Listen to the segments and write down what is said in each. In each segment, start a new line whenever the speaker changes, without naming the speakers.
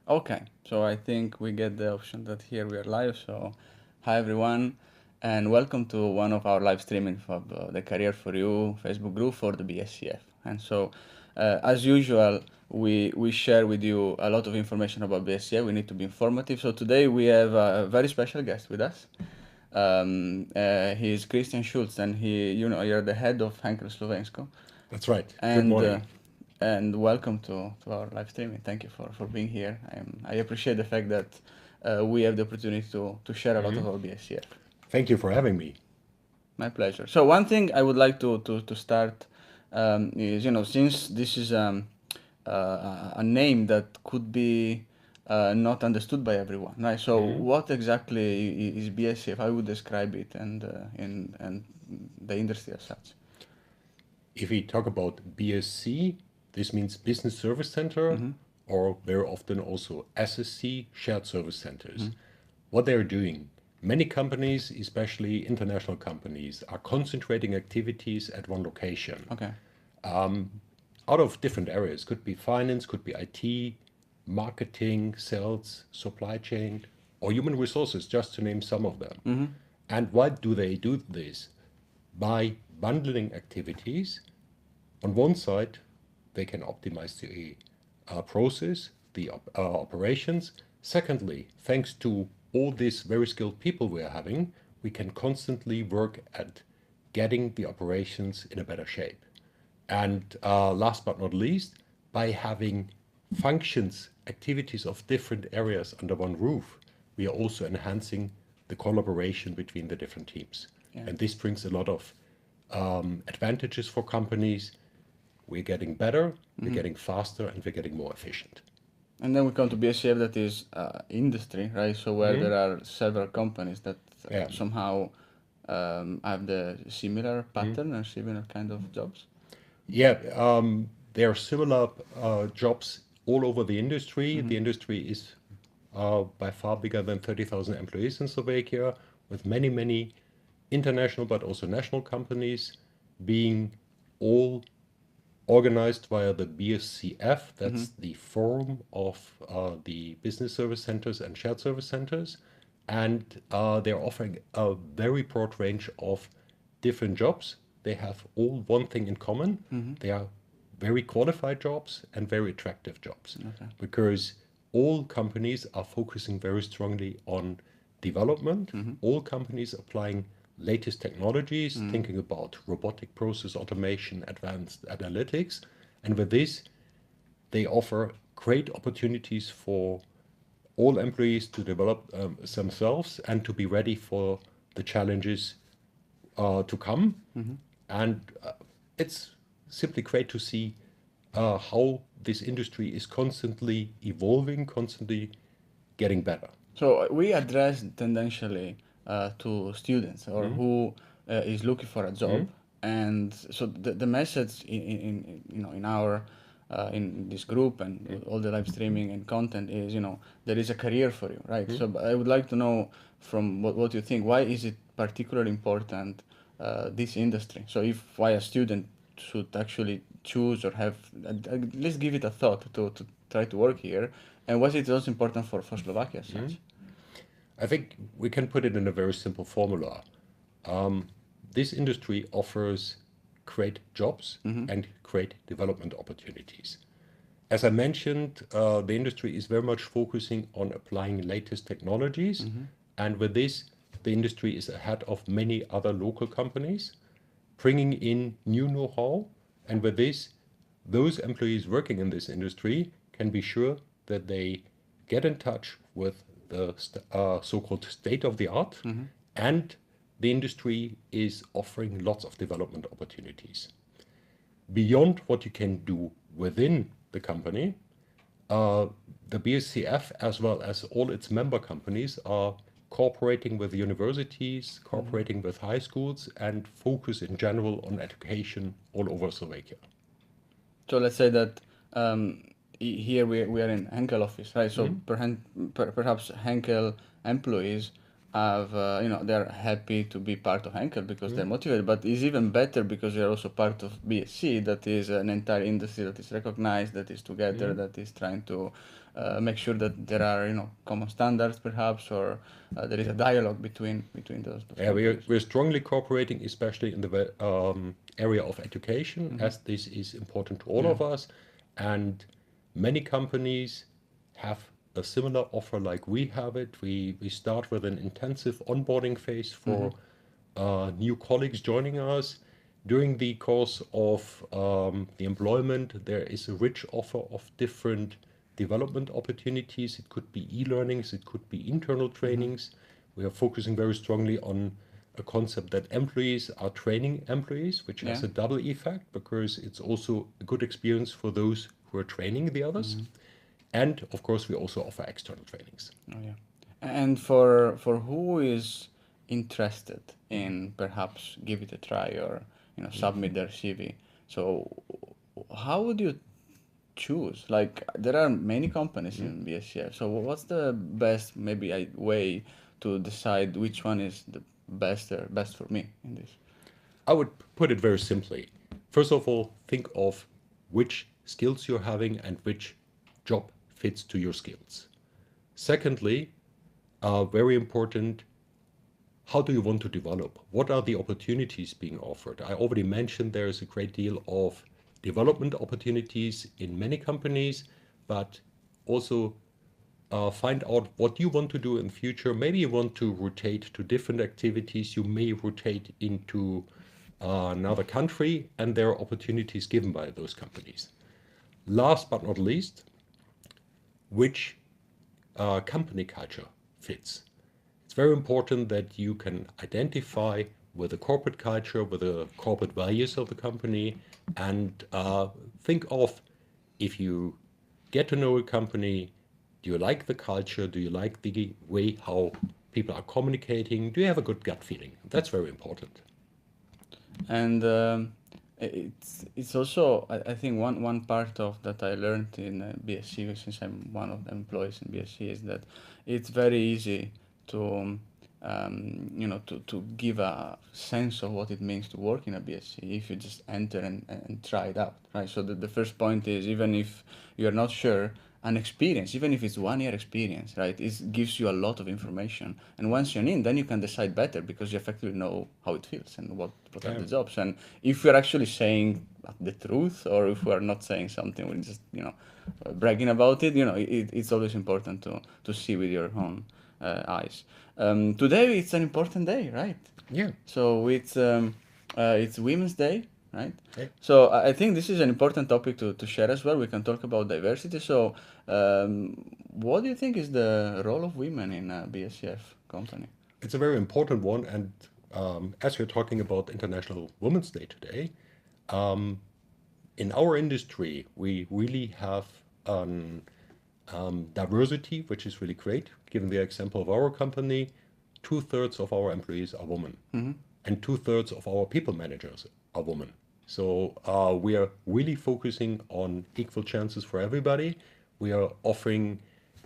Okay, so I think we get the option that here we are live. So, hi everyone, and welcome to one of our live streaming of the Career for You Facebook group for the BSCF. And so, as usual, we share with you a lot of information about BSCF. We need to be informative. So today we have a very special guest with us. He is Christian Schulz, and you're the head of Henkel Slovensko.
That's right. Good
And
morning.
welcome to our live streaming. Thank you for being here. I appreciate the fact that we have the opportunity to share a lot of
Mhm.
our BSCF.
Thank you for having me.
My pleasure. So one thing I would like to start is, since this is a name that could be not understood by everyone, right? So
Mhm.
what exactly is BSCF? I would describe it and the industry as such.
If we talk about BSC, this means Business Service Center,
Mm-hmm.
or very often also SSC, Shared Service Centers.
Mm-hmm.
What they're doing, many companies, especially international companies, are concentrating activities at one location
Okay.
out of different areas. Could be finance, could be IT, marketing, sales, supply chain, or human resources, just to name some of them.
Mm-hmm.
And why do they do this? By bundling activities. On one side, they can optimize the process, the operations. Secondly, thanks to all these very skilled people we are having, we can constantly work at getting the operations in a better shape. And last but not least, by having functions, activities of different areas under one roof, we are also enhancing the collaboration between the different teams.
Yeah.
And this brings a lot of advantages for companies. We're getting better, we're
Mm-hmm.
getting faster, and we're getting more efficient.
And then we come to BSCF, that is industry, right? So where
Mhm.
there are several companies that
Yeah.
somehow have the similar
Mhm.
pattern or similar kind of jobs.
Yeah, there are similar jobs all over the industry.
Mm-hmm.
The industry is by far bigger than 30,000 employees in Slovakia, with many, many international but also national companies being all organized via the BSCF.
Mm-hmm.
That's the forum of the business service centers and shared service centers. And they're offering a very broad range of different jobs. They have all one thing in common.
Mm-hmm.
They are very qualified jobs and very attractive jobs
Okay.
because all companies are focusing very strongly on development.
Mm-hmm.
All companies applying latest technologies,
Mm-hmm.
thinking about robotic process automation, advanced analytics. And with this, they offer great opportunities for all employees to develop themselves and to be ready for the challenges to come.
Mm-hmm.
And it's simply great to see how this industry is constantly evolving, constantly getting better.
So we address tendentially to students or
Mm.
who is looking for a
Mm.
job, and so the message in our in this group and all the live streaming and content is, there is a career for you, right?
Mm.
So but I would like to know from what you think, why is it particularly important, this industry? So if why a student should actually choose or have at least give it a thought to try to work here, and was it also important for Slovakia as
Mm.
such?
I think we can put it in a very simple formula. Um, this industry offers great jobs
Mm-hmm.
and great development opportunities. As I mentioned, the industry is very much focusing on applying latest technologies,
Mm-hmm.
and with this, the industry is ahead of many other local companies, bringing in new know-how, and with this, those employees working in this industry can be sure that they get in touch with the so-called state of the art,
Mm-hmm.
and the industry is offering lots of development opportunities. Beyond what you can do within the company, uh, the BSCF, as well as all its member companies, are cooperating with universities,
Mm-hmm.
cooperating with high schools, and focus in general on education all over Slovakia.
So let's say that here we are in Henkel office, right? So
Mhm.
perhaps Henkel employees have, they're happy to be part of Henkel because they're
Mhm.
motivated, but it's even better because they're also part of BSC, that is an entire industry that is recognized, that is together,
Mhm.
that is trying to make sure that there are common standards perhaps, or there is a dialogue between those
Yeah,
companies.
we're strongly cooperating, especially in the area of education, as this is important to all of us. And many companies have a similar offer like we have it. We start with an intensive onboarding phase for new colleagues joining us. During the course of the employment, there is a rich offer of different development opportunities. It could be e-learnings, it could be internal trainings. We are focusing very strongly on a concept that employees are training employees, which has
Yeah.
a double effect because it's also a good experience for those who are training the others. And of course, we also offer external trainings.
Oh, yeah. And for who is interested in perhaps give it a try, or submit their CV. So how would you choose? Like, there are many companies in BSCF. So what's the best maybe way to decide which one is the best for me in this?
I would put it very simply. First of all, think of which skills you're having and which job fits to your skills. Secondly, very important, how do you want to develop? What are the opportunities being offered? I already mentioned there is a great deal of development opportunities in many companies, but also find out what you want to do in the future. Maybe you want to rotate to different activities. You may rotate into another country, and there are opportunities given by those companies. Last but not least, which company culture fits. It's very important that you can identify with the corporate culture, with the corporate values of the company, and think of, if you get to know a company, do you like the culture? Do you like the way how people are communicating? Do you have a good gut feeling? That's very important.
And it's also I think one part of that I learned in BSc, since I'm one of the employees in BSc, is that it's very easy to to give a sense of what it means to work in a BSc if you just enter and try it out, right? So the first point is, even if you're not sure, an experience, even if it's 1 year experience, right, it gives you a lot of information. And once you're in, then you can decide better, because you effectively know how it feels and what are
Yeah.
the jobs. And if we're actually saying the truth, or if we're not saying something, we're just bragging about it. It's always important to see with your own eyes. Today it's an important day, right?
Yeah.
So it's Women's Day, right?
Yeah.
So I think this is an important topic to share as well. We can talk about diversity. So what do you think is the role of women in a BSCF company?
It's a very important one. And as we're talking about International Women's Day today, in our industry, we really have an diversity, which is really great. Given the example of our company, 2/3 of our employees are women, and 2/3 of our people managers are women. So we are really focusing on equal chances for everybody. We are offering,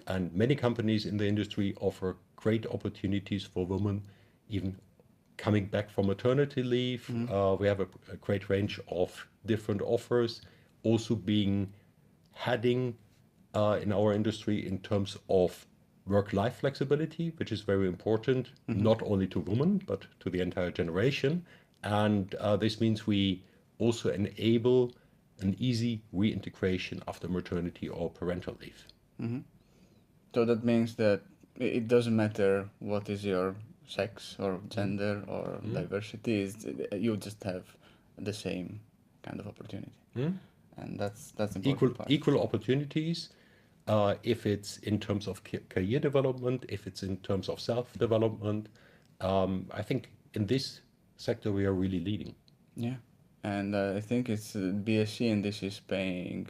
and many companies in the industry offer great opportunities for women, even coming back from maternity leave. We have a great range of different offers, also being heading in our industry in terms of work-life flexibility, which is very important, not only to women, but to the entire generation. And this means we also enable an easy reintegration after maternity or parental leave.
So that means that it doesn't matter what is your sex or gender or diversity. You just have the same kind of opportunity, and that's the
Equal,
important part.
equal opportunities, if it's in terms of career development, if it's in terms of self-development. I think in this sector we are really leading.
Yeah, and I think it's BSc, and this is paying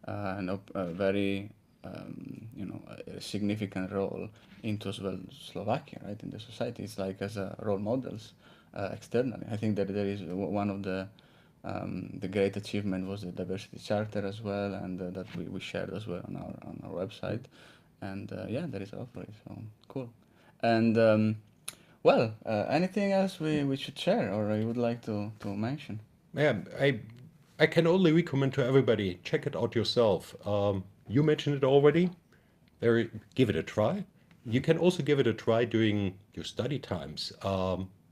a very a significant role into as well Slovakia, right, in the society. It's like as a role models externally. I think that there is one of the great achievement was the diversity charter as well, and that we shared as well on our website. And yeah, there is a lot for it. So cool. And well, anything else we should share, or you would like to mention?
Yeah, I can only recommend to everybody, check it out yourself. You mentioned it already. give it a try. You can also give it a try during your study times.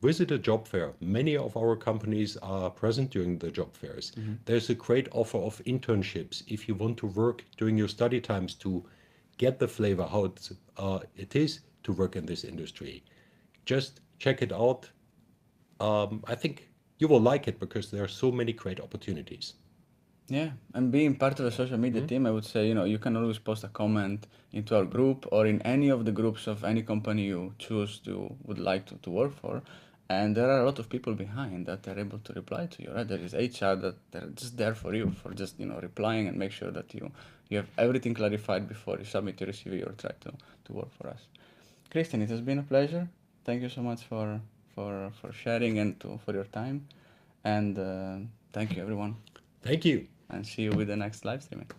Visit a job fair. Many of our companies are present during the job fairs. There's a great offer of internships if you want to work during your study times to get the flavor how it is to work in this industry. Just check it out. I think you will like it because there are so many great opportunities.
Yeah, and being part of a social media team, I would say, you can always post a comment into our group or in any of the groups of any company you choose to would like to work for. And there are a lot of people behind that are able to reply to you, right? There is HR that they're just there for you, for just, replying and make sure that you have everything clarified before you submit your CV or try to work for us. Christian, it has been a pleasure. Thank you so much for sharing and for your time. And thank you, everyone.
Thank you.
And see you with the next live streaming.